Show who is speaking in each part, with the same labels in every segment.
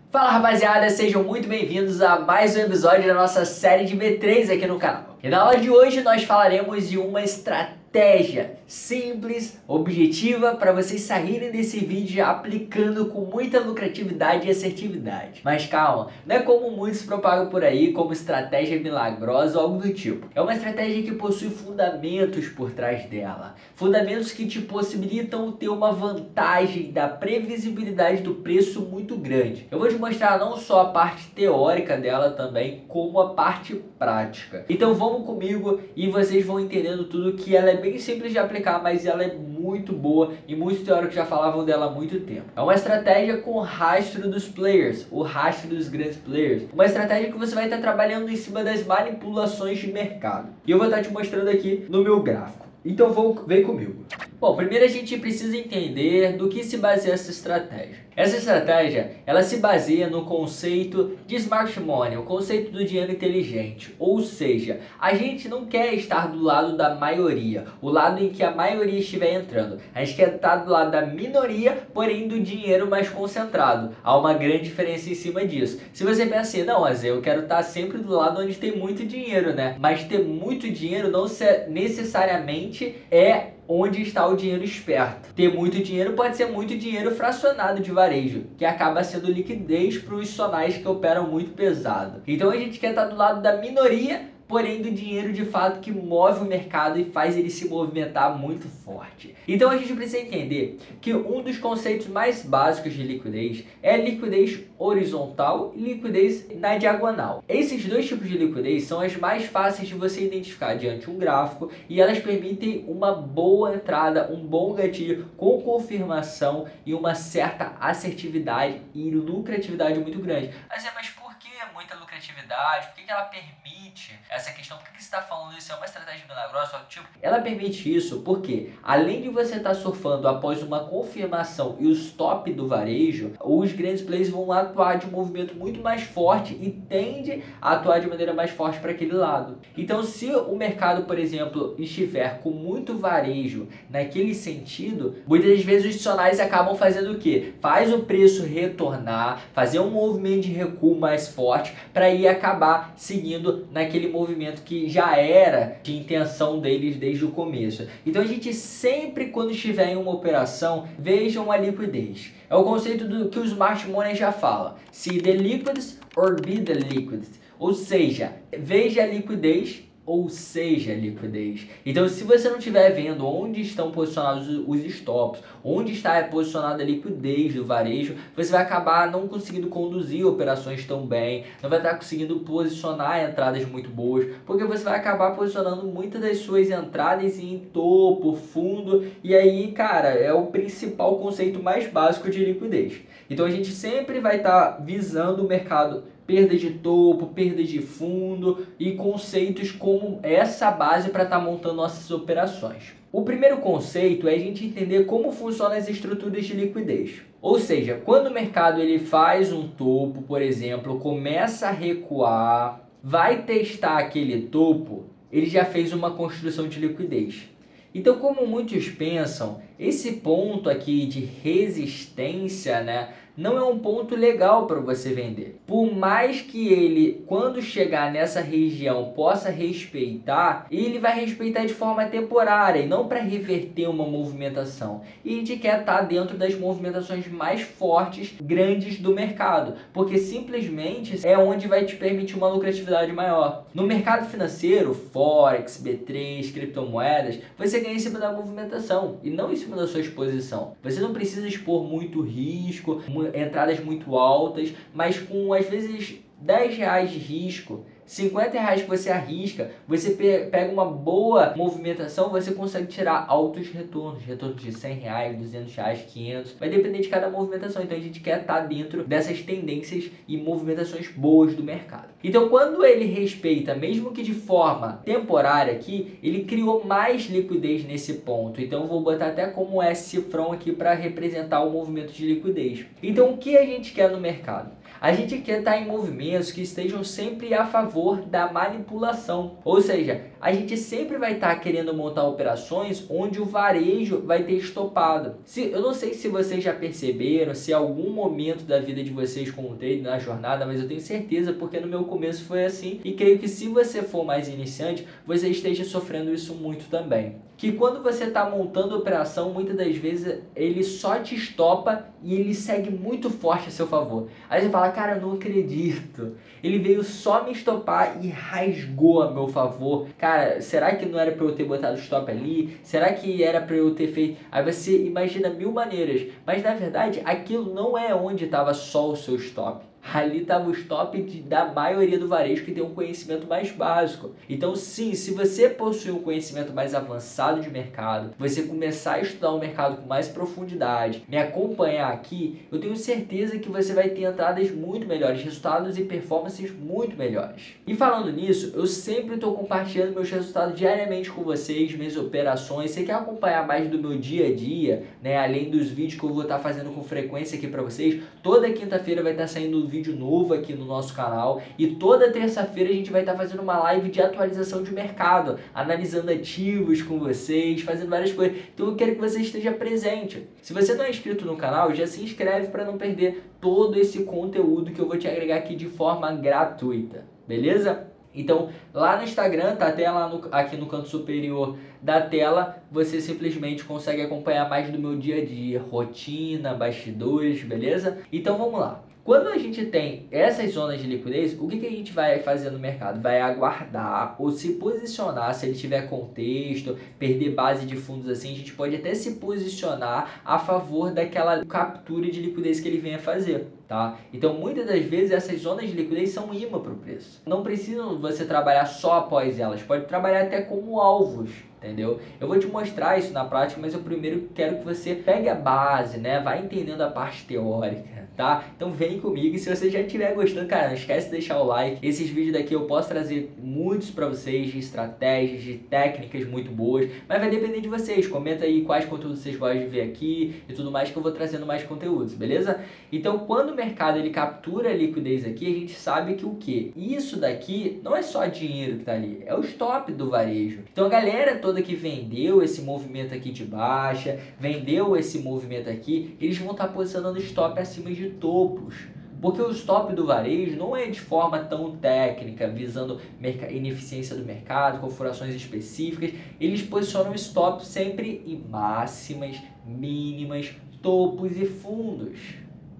Speaker 1: Fala rapaziada, sejam muito bem-vindos a mais um episódio da nossa série de B3 aqui no canal. E na aula de hoje nós falaremos de uma estratégia simples, objetiva, para vocês saírem desse vídeo aplicando com muita lucratividade e assertividade. Mas calma, não é como muitos propagam por aí como estratégia milagrosa ou algo do tipo. É uma estratégia que possui fundamentos por trás dela. Fundamentos que te possibilitam ter uma vantagem da previsibilidade do preço muito grande. Eu vou te mostrar não só a parte teórica dela também, como a parte prática. Então vamos comigo e vocês vão entendendo tudo, que ela é bem simples de aplicar, mas ela é muito boa e muitos teóricos já falavam dela há muito tempo. É uma estratégia com rastro dos players, o rastro dos grandes players. Uma estratégia que você vai estar trabalhando em cima das manipulações de mercado. E eu vou estar te mostrando aqui no meu gráfico. Então vem comigo. Bom, primeiro a gente precisa entender do que se baseia essa estratégia. Essa estratégia, ela se baseia no conceito de smart money, o conceito do dinheiro inteligente. Ou seja, a gente não quer estar do lado da maioria, o lado em que a maioria estiver entrando. A gente quer estar do lado da minoria, porém do dinheiro mais concentrado. Há uma grande diferença em cima disso. Se você pensa assim, não, mas eu quero estar sempre do lado onde tem muito dinheiro, né? Mas ter muito dinheiro não necessariamente é onde está o dinheiro esperto. Ter muito dinheiro pode ser muito dinheiro fracionado de varejo, que acaba sendo liquidez para os sonais que operam muito pesado. Então a gente quer estar do lado da minoria, porém do dinheiro de fato que move o mercado e faz ele se movimentar muito forte. Então a gente precisa entender que um dos conceitos mais básicos de liquidez é a liquidez horizontal e liquidez na diagonal. Esses dois tipos de liquidez são as mais fáceis de você identificar diante de um gráfico e elas permitem uma boa entrada, um bom gatilho com confirmação e uma certa assertividade e lucratividade muito grande. Mas por que muita lucratividade? Por que ela permite essa questão? Por que você está falando isso? É uma estratégia milagrosa? Tipo, ela permite isso porque, além de você estar surfando após uma confirmação e o stop do varejo, os grandes players vão atuar de um movimento muito mais forte e tende a atuar de maneira mais forte para aquele lado. Então, se o mercado, por exemplo, estiver com muito varejo naquele sentido, muitas vezes os sonais acabam fazendo o quê? Faz o preço retornar, fazer um movimento de recuo mais forte para ir acabar seguindo naquele movimento que já era de intenção deles desde o começo. Então a gente sempre, quando estiver em uma operação, vejam a liquidez. É o conceito do que o Smart Money já fala. See the liquids or be the liquid. Ou seja, veja a liquidez ou seja liquidez. Então se você não estiver vendo onde estão posicionados os stops, onde está posicionada a liquidez do varejo, você vai acabar não conseguindo conduzir operações tão bem, não vai estar conseguindo posicionar entradas muito boas, porque você vai acabar posicionando muitas das suas entradas em topo, fundo, e aí, cara, é o principal conceito mais básico de liquidez. Então a gente sempre vai estar visando o mercado perda de topo, perda de fundo e conceitos como essa base para estar montando nossas operações. O primeiro conceito é a gente entender como funcionam as estruturas de liquidez. Ou seja, quando o mercado ele faz um topo, por exemplo, começa a recuar, vai testar aquele topo, ele já fez uma construção de liquidez. Então, como muitos pensam, esse ponto aqui de resistência, né, não é um ponto legal para você vender. Por mais que ele, quando chegar nessa região, possa respeitar, ele vai respeitar de forma temporária e não para reverter uma movimentação. E a gente quer estar dentro das movimentações mais fortes, grandes do mercado, porque simplesmente é onde vai te permitir uma lucratividade maior. No mercado financeiro, Forex, B3, criptomoedas, você ganha em cima da movimentação e não em cima da sua exposição. Você não precisa expor muito risco, entradas muito altas, mas com às vezes R$10 de risco, R$50 que você arrisca, você pega uma boa movimentação, você consegue tirar altos retornos de R$100, R$200, 500, vai depender de cada movimentação. Então a gente quer estar dentro dessas tendências e movimentações boas do mercado. Então quando ele respeita, mesmo que de forma temporária aqui, ele criou mais liquidez nesse ponto. Então eu vou botar até como esse cifrão aqui para representar o movimento de liquidez. Então o que a gente quer no mercado? A gente quer estar em movimentos que estejam sempre a favor favor da manipulação. Ou seja, a gente sempre vai estar querendo montar operações onde o varejo vai ter estopado. Eu não sei se vocês já perceberam, se em algum momento da vida de vocês como trader na jornada, mas eu tenho certeza porque no meu começo foi assim, e creio que se você for mais iniciante, você esteja sofrendo isso muito também. Que quando você está montando a operação, muitas das vezes ele só te estopa e ele segue muito forte a seu favor. Aí você fala, cara, eu não acredito. Ele veio só me estopar e rasgou a meu favor. Cara, será que não era para eu ter botado stop ali? Será que era para eu ter feito... Aí você imagina mil maneiras. Mas na verdade, aquilo não é onde estava só o seu stop. Ali estava o stop da maioria do varejo que tem um conhecimento mais básico. Então sim, se você possui um conhecimento mais avançado de mercado, você começar a estudar o mercado com mais profundidade, me acompanhar aqui, eu tenho certeza que você vai ter entradas muito melhores, resultados e performances muito melhores. E falando nisso, eu sempre estou compartilhando meus resultados diariamente com vocês, minhas operações. Você quer acompanhar mais do meu dia a dia, né? Além dos vídeos que eu vou estar fazendo com frequência aqui para vocês, toda quinta-feira vai estar saindo um vídeo novo aqui no nosso canal e toda terça-feira a gente vai estar fazendo uma live de atualização de mercado, analisando ativos com vocês, fazendo várias coisas. Então eu quero que você esteja presente. Se você não é inscrito no canal, já se inscreve para não perder todo esse conteúdo que eu vou te agregar aqui de forma gratuita, beleza? Então, lá no Instagram, tá até lá aqui no canto superior da tela, você simplesmente consegue acompanhar mais do meu dia a dia, rotina, bastidores, beleza? Então vamos lá. Quando a gente tem essas zonas de liquidez, o que a gente vai fazer no mercado? Vai aguardar ou se posicionar, se ele tiver contexto, perder base de fundos assim, a gente pode até se posicionar a favor daquela captura de liquidez que ele venha fazer, tá? Então, muitas das vezes, essas zonas de liquidez são imã para o preço. Não precisa você trabalhar só após elas, pode trabalhar até como alvos, entendeu? Eu vou te mostrar isso na prática, mas eu primeiro quero que você pegue a base, né? Vai entendendo a parte teórica, tá? Então vem comigo e se você já estiver gostando, cara, não esquece de deixar o like. Esses vídeos daqui eu posso trazer muitos para vocês, de estratégias, de técnicas muito boas, mas vai depender de vocês. Comenta aí quais conteúdos vocês gostam de ver aqui e tudo mais que eu vou trazendo mais conteúdos, beleza? Então quando o mercado ele captura a liquidez aqui, a gente sabe que o quê? Isso daqui não é só dinheiro que tá ali, é o stop do varejo. Então a galera toda que vendeu esse movimento aqui de baixa, vendeu esse movimento aqui, eles vão estar posicionando stop acima de topos. Porque o stop do varejo não é de forma tão técnica, visando ineficiência do mercado, configurações específicas. Eles posicionam stop sempre em máximas, mínimas, topos e fundos.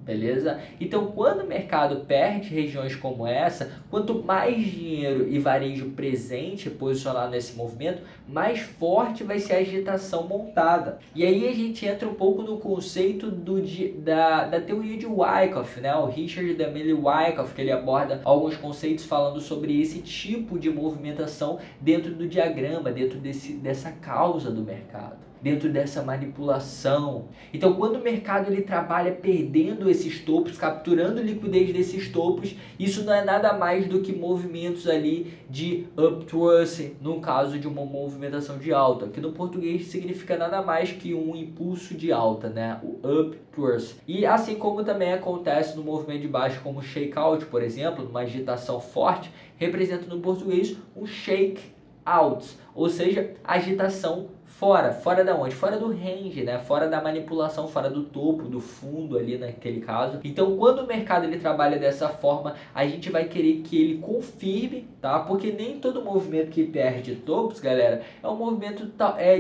Speaker 1: Beleza? Então, quando o mercado perde regiões como essa, quanto mais dinheiro e varejo presente posicionado nesse movimento, mais forte vai ser a agitação montada. E aí a gente entra um pouco no conceito da teoria de Wyckoff, né? O Richard Emile Wyckoff, que ele aborda alguns conceitos falando sobre esse tipo de movimentação dentro do diagrama, dentro dessa causa do mercado, dentro dessa manipulação. Então, quando o mercado ele trabalha perdendo esses topos, capturando liquidez desses topos, isso não é nada mais do que movimentos ali de uptrust, no caso de uma movimentação de alta, que no português significa nada mais que um impulso de alta, né? O uptrust. E assim como também acontece no movimento de baixo, como shakeout, por exemplo, numa agitação forte, representa no português um shake out, ou seja, agitação fora da onde? Fora do range, né? Fora da manipulação, fora do topo, do fundo ali naquele caso. Então, quando o mercado ele trabalha dessa forma, a gente vai querer que ele confirme, tá? Porque nem todo movimento que perde topos, galera, é um movimento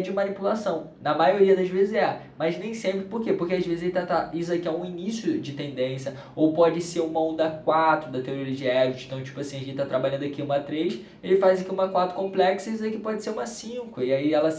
Speaker 1: de manipulação. Na maioria das vezes é, mas nem sempre. Por quê? Porque às vezes isso aqui é um início de tendência, ou pode ser uma onda 4 da teoria de Elliott. Então, tipo assim, a gente tá trabalhando aqui uma 3, ele faz aqui uma 4 complexa, e isso aqui pode ser uma 5, e aí ela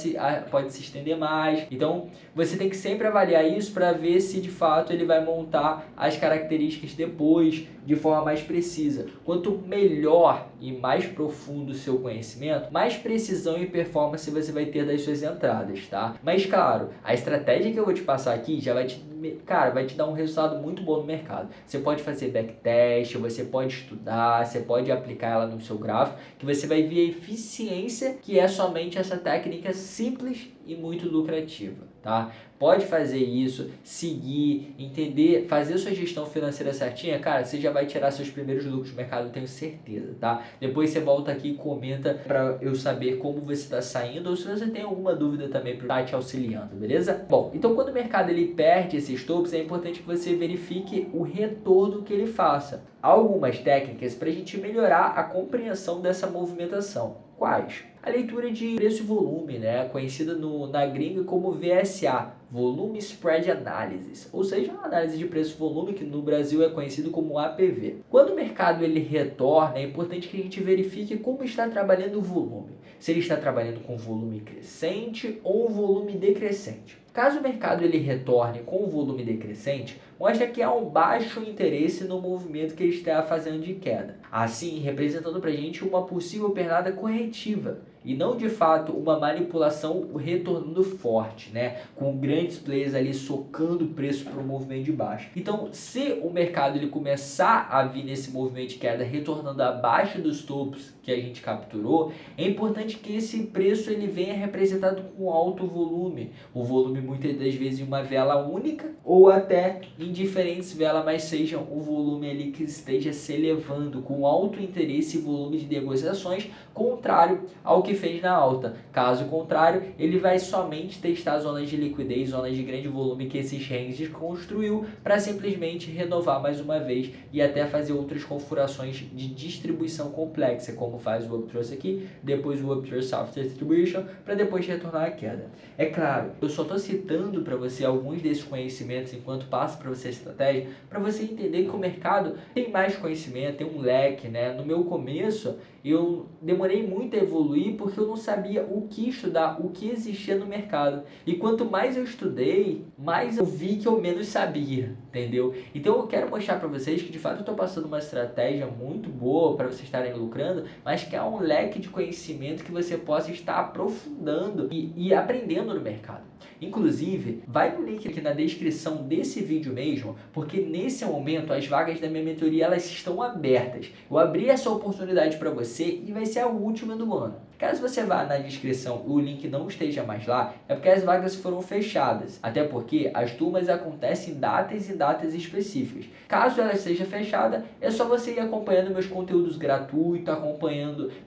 Speaker 1: pode se estender mais. Então você tem que sempre avaliar isso para ver se de fato ele vai montar as características depois de forma mais precisa. Quanto melhor e mais profundo o seu conhecimento, mais precisão e performance você vai ter das suas entradas, tá? Mas claro, a estratégia que eu vou te passar aqui já vai te dar um resultado muito bom no mercado. Você pode fazer backtest, você pode estudar, você pode aplicar ela no seu gráfico, que você vai ver a eficiência que é somente essa técnica simples simples e muito lucrativa, tá? Pode fazer isso, seguir, entender, fazer sua gestão financeira certinha, cara, você já vai tirar seus primeiros lucros do mercado, eu tenho certeza, tá? Depois você volta aqui e comenta para eu saber como você está saindo ou se você tem alguma dúvida também para estar te auxiliando, beleza? Bom, então quando o mercado ele perde esses topos, é importante que você verifique o retorno que ele faça. Há algumas técnicas para a gente melhorar a compreensão dessa movimentação. Quais? A leitura de preço e volume, né? Conhecida na gringa como VSA, Volume Spread Analysis, ou seja, a análise de preço e volume, que no Brasil é conhecido como APV. Quando o mercado ele retorna, é importante que a gente verifique como está trabalhando o volume. Se ele está trabalhando com volume crescente ou volume decrescente. Caso o mercado ele retorne com o volume decrescente, mostra que há um baixo interesse no movimento que ele está fazendo de queda. Assim, representando para a gente uma possível pernada corretiva e não de fato uma manipulação retornando forte, né? Com grandes players ali socando o preço para o movimento de baixo. Então, se o mercado ele começar a vir nesse movimento de queda retornando abaixo dos topos que a gente capturou, é importante que esse preço ele venha representado com alto volume. O volume muitas das vezes em uma vela única ou até em diferentes velas, mas seja o volume ali que esteja se elevando com alto interesse e volume de negociações, contrário ao que fez na alta. Caso contrário, ele vai somente testar zonas de liquidez, zonas de grande volume que esses ranges construiu para simplesmente renovar mais uma vez e até fazer outras configurações de distribuição complexa, como faz o Uptrust aqui, depois o Uptrust Soft Distribution, para depois retornar a queda. É claro, eu só estou citando para você alguns desses conhecimentos enquanto passo para você a estratégia, para você entender que o mercado tem mais conhecimento, tem um leque, né? No meu começo, eu demorei muito a evoluir porque eu não sabia o que estudar, o que existia no mercado. E quanto mais eu estudei, mais eu vi que eu menos sabia, entendeu? Então eu quero mostrar para vocês que de fato eu estou passando uma estratégia muito boa para vocês estarem lucrando, mas que há um leque de conhecimento que você possa estar aprofundando e aprendendo no mercado. Inclusive, vai no link aqui na descrição desse vídeo mesmo, porque nesse momento as vagas da minha mentoria elas estão abertas. Eu abri essa oportunidade para você e vai ser a última do ano. Caso você vá na descrição e o link não esteja mais lá, é porque as vagas foram fechadas. Até porque as turmas acontecem em datas e datas específicas. Caso ela esteja fechada, é só você ir acompanhando meus conteúdos gratuitos,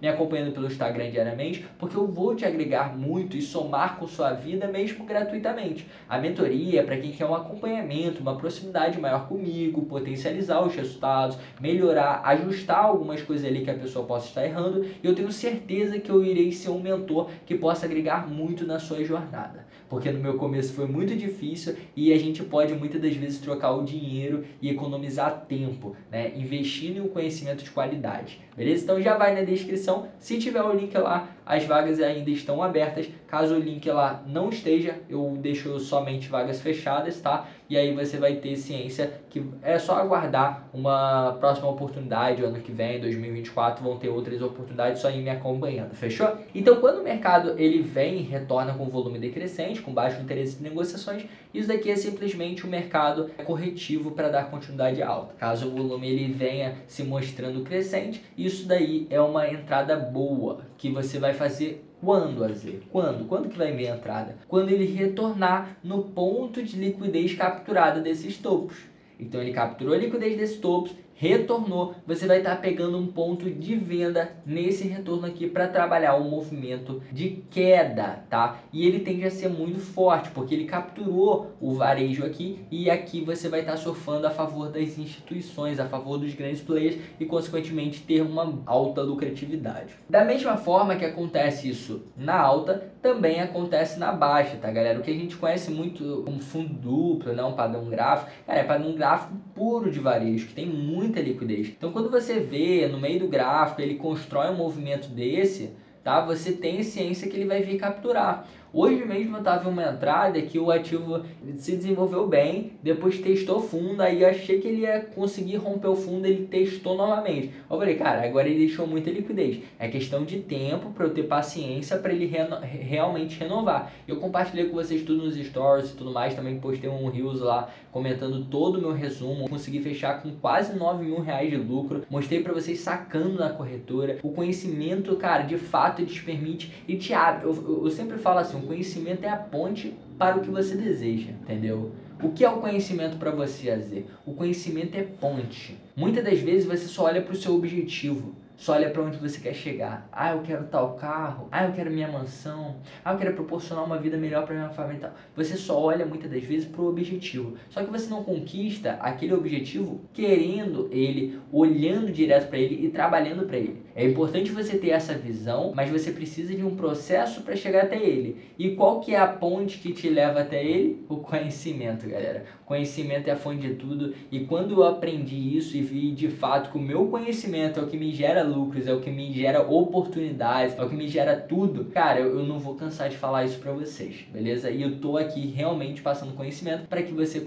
Speaker 1: me acompanhando pelo Instagram diariamente, porque eu vou te agregar muito e somar com sua vida mesmo gratuitamente. A mentoria é para quem quer um acompanhamento, uma proximidade maior comigo, potencializar os resultados, melhorar, ajustar algumas coisas ali que a pessoa possa estar errando, e eu tenho certeza que eu irei ser um mentor que possa agregar muito na sua jornada. Porque no meu começo foi muito difícil e a gente pode muitas das vezes trocar o dinheiro e economizar tempo, né? Investindo em um conhecimento de qualidade, beleza? Então já vai na descrição, se tiver o link lá, as vagas ainda estão abertas. Caso o link lá não esteja, eu deixo somente vagas fechadas, tá? E aí você vai ter ciência que é só aguardar uma próxima oportunidade, ano que vem, 2024, vão ter outras oportunidades, só ir me acompanhando, fechou? Então quando o mercado ele vem e retorna com volume decrescente, com baixo interesse de negociações, isso daqui é simplesmente um mercado corretivo para dar continuidade alta. Caso o volume ele venha se mostrando crescente, isso daí é uma entrada boa que você vai fazer. Quando, AZ? Quando que vai vir a entrada? Quando ele retornar no ponto de liquidez capturada desses topos. Então ele capturou a liquidez desses topos, retornou, você vai estar pegando um ponto de venda nesse retorno aqui para trabalhar o movimento de queda, tá? E ele tende a ser muito forte, porque ele capturou o varejo aqui e aqui você vai estar surfando a favor das instituições, a favor dos grandes players e consequentemente ter uma alta lucratividade. Da mesma forma que acontece isso na alta, também acontece na baixa, tá, galera? O que a gente conhece muito como fundo duplo, né? Um padrão gráfico, cara, é padrão gráfico puro de varejo, que tem muita liquidez. Então quando você vê no meio do gráfico, ele constrói um movimento desse, tá? Você tem ciência que ele vai vir capturar. Hoje mesmo eu estava em uma entrada que o ativo se desenvolveu bem, depois testou fundo, aí eu achei que ele ia conseguir romper o fundo, ele testou novamente. Eu falei, cara, agora ele deixou muita liquidez. É questão de tempo para eu ter paciência para ele realmente renovar. Eu compartilhei com vocês tudo nos stories e tudo mais, também postei um Reels lá comentando todo o meu resumo. Consegui fechar com quase 9 mil reais de lucro. Mostrei para vocês sacando na corretora. O conhecimento, cara, de fato ele te permite e te abre. Eu sempre falo assim, o conhecimento é a ponte para o que você deseja, entendeu? O que é o conhecimento para você, AZ? O conhecimento é ponte. Muitas das vezes você só olha para o seu objetivo, só olha para onde você quer chegar. Ah, eu quero tal carro. Ah, eu quero minha mansão. Ah, eu quero proporcionar uma vida melhor para minha família e tal. Você só olha muitas das vezes para o objetivo. Só que você não conquista aquele objetivo querendo ele, olhando direto para ele e trabalhando para ele. É importante você ter essa visão, mas você precisa de um processo para chegar até ele. E qual que é a ponte que te leva até ele? O conhecimento, galera. Conhecimento é a fonte de tudo. E quando eu aprendi isso e vi de fato que o meu conhecimento é o que me gera lucros, é o que me gera oportunidades, é o que me gera tudo, cara, eu não vou cansar de falar isso pra vocês, beleza? E eu tô aqui realmente passando conhecimento para que você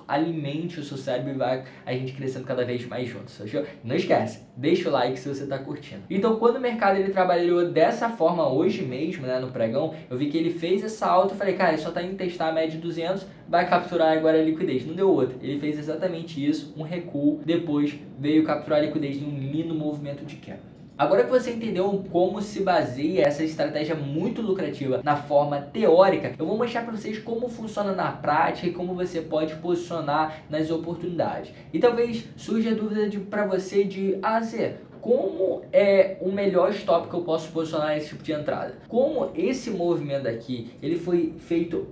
Speaker 1: alimente o seu cérebro e vai a gente crescendo cada vez mais juntos, fechou? Não esquece, deixa o like se você tá curtindo. Então, quando o mercado ele trabalhou dessa forma hoje mesmo, né, no pregão, eu vi que ele fez essa alta, eu falei, cara, ele só tá indo testar a média de 200, vai capturar agora a liquidez. Não deu outra. Ele fez exatamente isso, um recuo, depois veio capturar a liquidez de um lindo movimento de queda. Agora que você entendeu como se baseia essa estratégia muito lucrativa na forma teórica, eu vou mostrar para vocês como funciona na prática e como você pode posicionar nas oportunidades. E talvez surja a dúvida para você de Z, como é o melhor stop que eu posso posicionar nesse tipo de entrada? Como esse movimento aqui, ele foi feito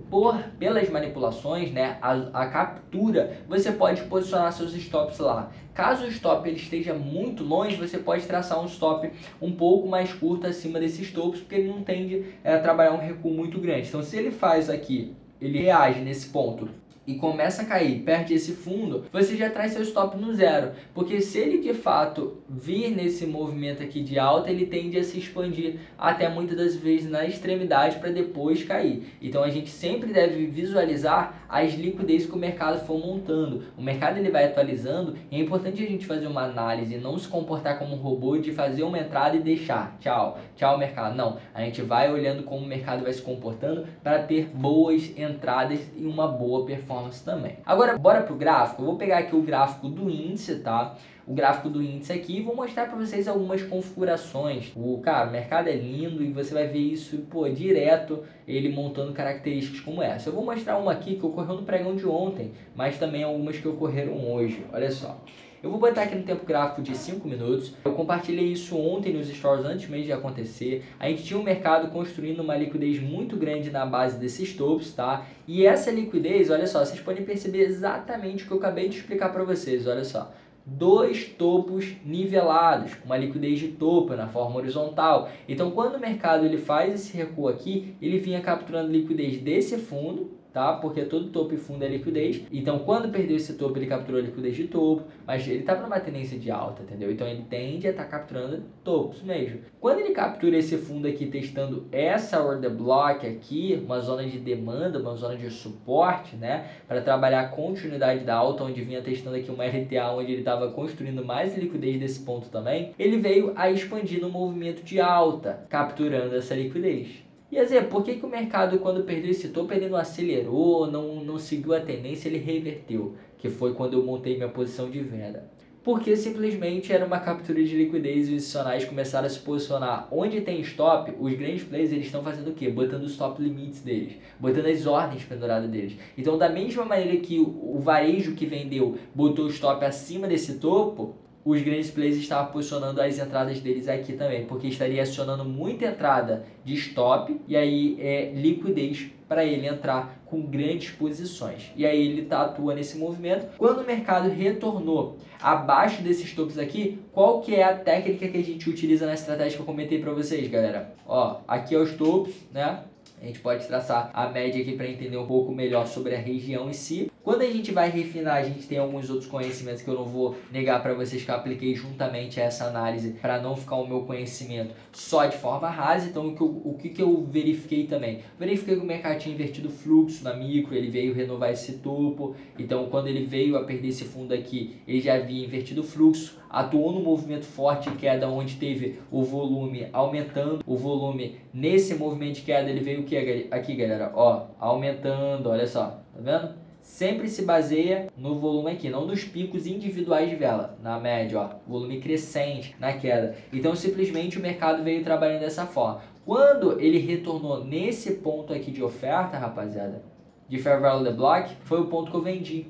Speaker 1: pelas manipulações, né? A captura, você pode posicionar seus stops lá. Caso o stop ele esteja muito longe, você pode traçar um stop um pouco mais curto acima desses topos, porque ele não tende a trabalhar um recuo muito grande. Então, se ele faz aqui, ele reage nesse ponto e começa a cair, perde esse fundo, você já traz seu stop no zero, porque se ele de fato vir nesse movimento aqui de alta, ele tende a se expandir até muitas das vezes na extremidade para depois cair. Então a gente sempre deve visualizar as liquidez que o mercado for montando. O mercado ele vai atualizando e é importante a gente fazer uma análise e não se comportar como um robô de fazer uma entrada e deixar, tchau, tchau mercado. Não, a gente vai olhando como o mercado vai se comportando para ter boas entradas e uma boa performance também. Agora, bora pro gráfico. Eu vou pegar aqui o gráfico do índice, tá? O gráfico do índice aqui e vou mostrar para vocês algumas configurações. O mercado é lindo e você vai ver isso, direto, ele montando características como essa. Eu vou mostrar uma aqui que ocorreu no pregão de ontem, mas também algumas que ocorreram hoje. Olha só. Eu vou botar aqui no tempo gráfico de 5 minutos. Eu compartilhei isso ontem nos stories antes mesmo de acontecer. A gente tinha um mercado construindo uma liquidez muito grande na base desses topos, tá? E essa liquidez, olha só, vocês podem perceber exatamente o que eu acabei de explicar para vocês, olha só. 2 topos nivelados, uma liquidez de topo na forma horizontal. Então, quando o mercado ele faz esse recuo aqui, ele vinha capturando liquidez desse fundo, tá? Porque todo topo e fundo é liquidez. Então, quando perdeu esse topo, ele capturou a liquidez de topo, mas ele estava numa tendência de alta, entendeu? Então, ele tende a estar capturando topos mesmo. Quando ele captura esse fundo aqui, testando essa order block aqui, uma zona de demanda, uma zona de suporte, né? Para trabalhar a continuidade da alta, onde vinha testando aqui uma LTA, onde ele estava construindo mais liquidez desse ponto também, ele veio a expandir no movimento de alta, capturando essa liquidez. E por que o mercado, quando perdeu esse topo, ele não acelerou, não seguiu a tendência, ele reverteu? Que foi quando eu montei minha posição de venda. Porque simplesmente era uma captura de liquidez e os institucionais começaram a se posicionar. Onde tem stop, os grandes players eles estão fazendo o quê? Botando os stop limites deles, botando as ordens penduradas deles. Então, da mesma maneira que o varejo que vendeu botou o stop acima desse topo, os grandes players estavam posicionando as entradas deles aqui também, porque estaria acionando muita entrada de stop e aí liquidez para ele entrar com grandes posições. E aí ele atua nesse movimento. Quando o mercado retornou abaixo desses topos aqui, qual que é a técnica que a gente utiliza na estratégia que eu comentei para vocês, galera? Ó, aqui é os topos, né? A gente pode traçar a média aqui para entender um pouco melhor sobre a região em si. Quando a gente vai refinar, a gente tem alguns outros conhecimentos que eu não vou negar para vocês que eu apliquei juntamente a essa análise para não ficar o meu conhecimento só de forma rasa. Então, o que eu verifiquei também? Verifiquei que o mercado tinha invertido fluxo na micro, ele veio renovar esse topo. Então, quando ele veio a perder esse fundo aqui, ele já havia invertido o fluxo, atuou no movimento forte de queda, onde teve o volume aumentando. O volume nesse movimento de queda, ele veio o que aqui, galera? Ó, aumentando, olha só, tá vendo? sempre se baseia no volume aqui, não nos picos individuais de vela, na média, ó, volume crescente, na queda. Então, simplesmente o mercado veio trabalhando dessa forma. Quando ele retornou nesse ponto aqui de oferta, rapaziada, de Fair Value the Block, foi o ponto que eu vendi.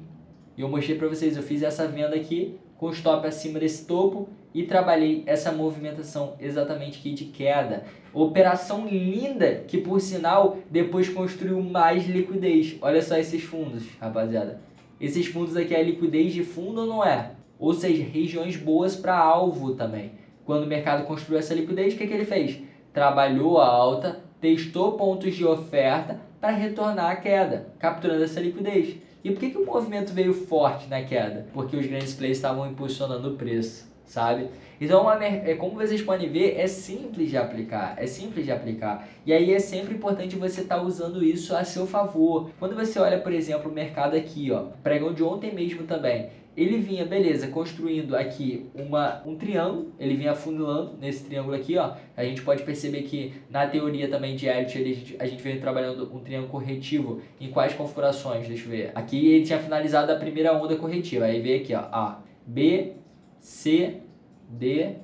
Speaker 1: E eu mostrei para vocês, eu fiz essa venda aqui com stop acima desse topo e trabalhei essa movimentação exatamente aqui de queda. Operação linda que, por sinal, depois construiu mais liquidez. Olha só esses fundos, rapaziada. Esses fundos aqui é liquidez de fundo ou não é? Ou seja, regiões boas para alvo também. Quando o mercado construiu essa liquidez, o que ele fez? Trabalhou a alta, testou pontos de oferta para retornar a queda, capturando essa liquidez. E por que o movimento veio forte na queda? Porque os grandes players estavam impulsionando o preço, sabe? Então, como vocês podem ver, é simples de aplicar, E aí é sempre importante você estar usando isso a seu favor. Quando você olha, por exemplo, o mercado aqui, ó, pregão de ontem mesmo também, ele vinha, beleza, construindo aqui um triângulo, ele vinha afunilando nesse triângulo aqui, ó. A gente pode perceber que na teoria também de Elliott, a gente veio trabalhando um triângulo corretivo em quais configurações, deixa eu ver. Aqui ele tinha finalizado a primeira onda corretiva, aí veio aqui, ó, A, B, C, D,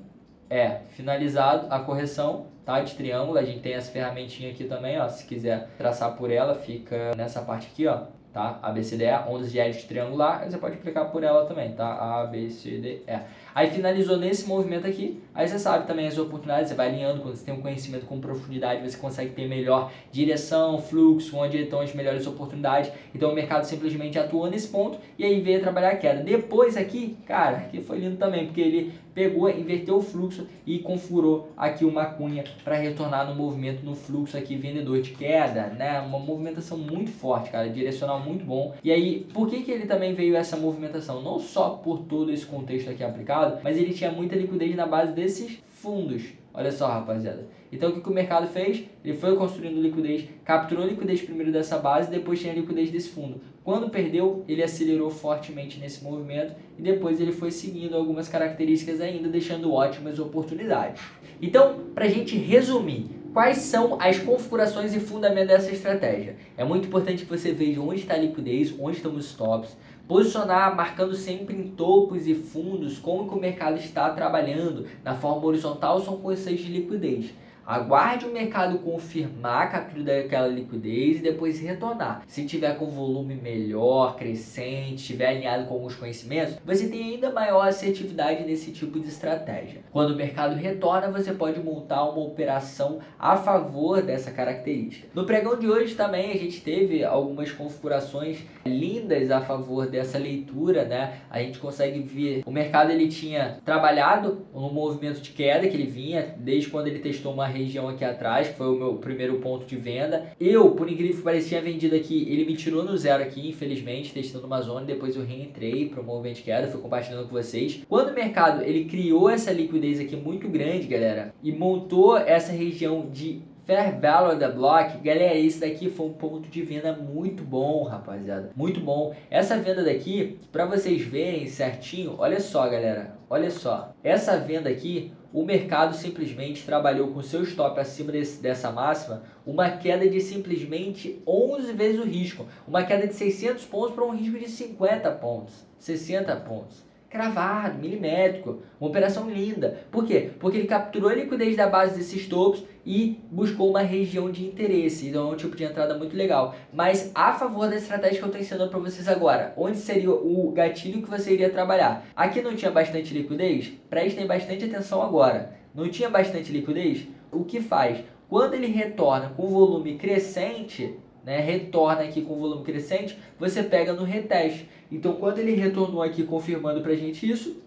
Speaker 1: E. Finalizado a correção, tá, de triângulo, a gente tem essa ferramentinha aqui também, ó, se quiser traçar por ela, fica nessa parte aqui, ó. Tá? A, B, C, D, E, ondas de Elliott triangular, você pode aplicar por ela também, tá? A, B, C, D, E. Aí finalizou nesse movimento aqui, aí você sabe também as oportunidades, você vai alinhando, quando você tem um conhecimento com profundidade, você consegue ter melhor direção, fluxo, onde estão as melhores oportunidades. Então o mercado simplesmente atuou nesse ponto e aí veio trabalhar a queda. Depois aqui, cara, aqui foi lindo também, porque ele pegou, inverteu o fluxo e configurou aqui uma cunha para retornar no movimento, no fluxo aqui vendedor de queda, né? Uma movimentação muito forte, cara, direcional muito bom. E aí, por que ele também veio essa movimentação? Não só por todo esse contexto aqui aplicado, mas ele tinha muita liquidez na base desses fundos. Olha só, rapaziada. Então, o que o mercado fez? Ele foi construindo liquidez, capturou liquidez primeiro dessa base, depois tinha liquidez desse fundo. Quando perdeu, ele acelerou fortemente nesse movimento e depois ele foi seguindo algumas características ainda, deixando ótimas oportunidades. Então, para a gente resumir, quais são as configurações e fundamentos dessa estratégia? É muito importante que você veja onde está a liquidez, onde estão os stops, posicionar marcando sempre em topos e fundos como que o mercado está trabalhando. Na forma horizontal são conceitos de liquidez. Aguarde o mercado confirmar a captura daquela liquidez e depois retornar. Se tiver com volume melhor, crescente, estiver alinhado com alguns conhecimentos, você tem ainda maior assertividade nesse tipo de estratégia. Quando o mercado retorna, você pode montar uma operação a favor dessa característica. No pregão de hoje também a gente teve algumas configurações lindas a favor dessa leitura, né? A gente consegue ver, o mercado ele tinha trabalhado no movimento de queda que ele vinha, desde quando ele testou uma região aqui atrás, que foi o meu primeiro ponto de venda. Eu, por incrível que pareça, tinha vendido aqui, ele me tirou no zero aqui, infelizmente, testando uma zona, depois eu reentrei para o movimento de queda, fui compartilhando com vocês. Quando o mercado, ele criou essa liquidez aqui muito grande, galera, e montou essa região de Fair Value the Block, galera, esse daqui foi um ponto de venda muito bom, rapaziada, muito bom. Essa venda daqui, para vocês verem certinho, olha só, galera, olha só, essa venda aqui, o mercado simplesmente trabalhou com seu stop acima dessa máxima, uma queda de simplesmente 11 vezes o risco, uma queda de 600 pontos para um risco de 50 pontos, 60 pontos. Cravado, milimétrico, uma operação linda. Por quê? Porque ele capturou a liquidez da base desses topos e buscou uma região de interesse. Então é um tipo de entrada muito legal. Mas a favor da estratégia que eu estou ensinando para vocês agora, onde seria o gatilho que você iria trabalhar? Aqui não tinha bastante liquidez? Prestem bastante atenção agora. Não tinha bastante liquidez? O que faz? Quando ele retorna com volume crescente, né, retorna aqui com volume crescente, você pega no reteste. Então, quando ele retornou aqui confirmando pra gente isso,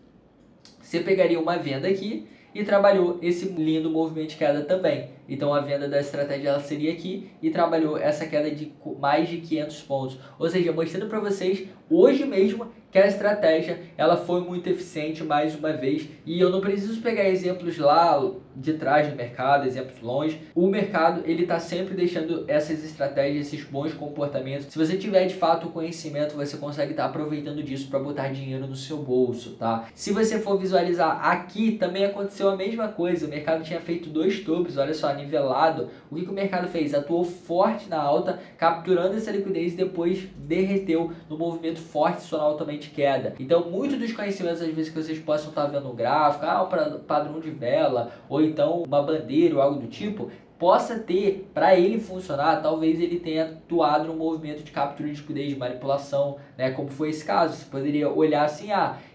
Speaker 1: você pegaria uma venda aqui e trabalhou esse lindo movimento de queda também. Então, a venda da estratégia ela seria aqui e trabalhou essa queda de mais de 500 pontos. Ou seja, mostrando para vocês hoje mesmo que a estratégia ela foi muito eficiente mais uma vez. E eu não preciso pegar exemplos lá de trás do mercado, exemplos longe. O mercado ele está sempre deixando essas estratégias, esses bons comportamentos. Se você tiver de fato o conhecimento, você consegue estar aproveitando disso para botar dinheiro no seu bolso, tá? Se você for visualizar aqui, também aconteceu a mesma coisa. O mercado tinha feito dois topos, olha só, só, nivelado, o que o mercado fez? Atuou forte na alta, capturando essa liquidez e depois derreteu no movimento forte, só altamente queda. Então, muitos dos conhecimentos, às vezes, que vocês possam estar vendo no gráfico, um padrão de vela, ou então uma bandeira ou algo do tipo, possa ter, para ele funcionar, talvez ele tenha atuado no movimento de captura de liquidez, de manipulação, né? Como foi esse caso. Você poderia olhar assim,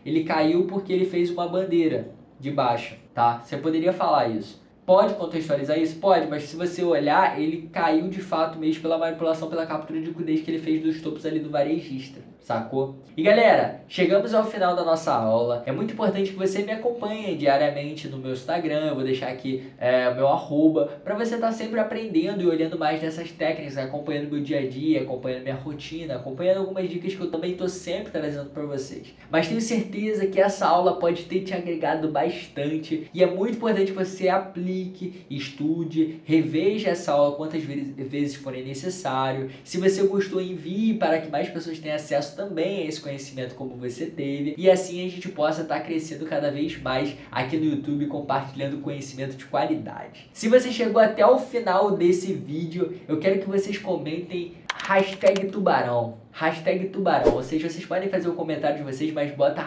Speaker 1: ele caiu porque ele fez uma bandeira de baixa, tá? Você poderia falar isso. Pode contextualizar isso? Pode, mas se você olhar, ele caiu de fato mesmo pela manipulação, pela captura de liquidez que ele fez dos topos ali do varejista, sacou? E galera, chegamos ao final da nossa aula. É muito importante que você me acompanhe diariamente no meu Instagram. Eu vou deixar aqui o meu arroba, para você estar sempre aprendendo e olhando mais dessas técnicas, acompanhando meu dia a dia, acompanhando minha rotina, acompanhando algumas dicas que eu também estou sempre trazendo para vocês. Mas tenho certeza que essa aula pode ter te agregado bastante e é muito importante que você aplique, estude, reveja essa aula quantas vezes forem necessário. Se você gostou, envie para que mais pessoas tenham acesso também a esse conhecimento como você teve, e assim a gente possa estar crescendo cada vez mais aqui no YouTube, compartilhando conhecimento de qualidade. Se você chegou até o final desse vídeo, eu quero que vocês comentem #tubarão. #tubarão, ou seja, vocês podem fazer o comentário de vocês, mas bota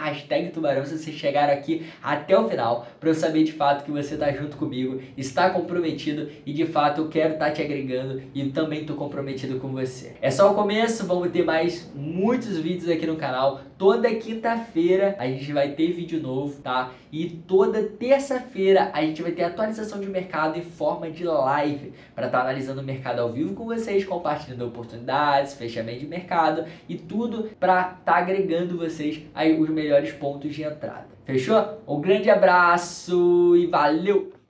Speaker 1: #tubarão se vocês chegaram aqui até o final, para eu saber de fato que você está junto comigo, está comprometido e de fato eu quero estar te agregando e também estou comprometido com você. É só o começo, vamos ter mais muitos vídeos aqui no canal. Toda quinta-feira a gente vai ter vídeo novo, tá? E toda terça-feira a gente vai ter atualização de mercado em forma de live, para estar analisando o mercado ao vivo com vocês, compartilhando oportunidades, fechamento de mercado e tudo para estar agregando vocês aí os melhores pontos de entrada. Fechou? Um grande abraço e valeu!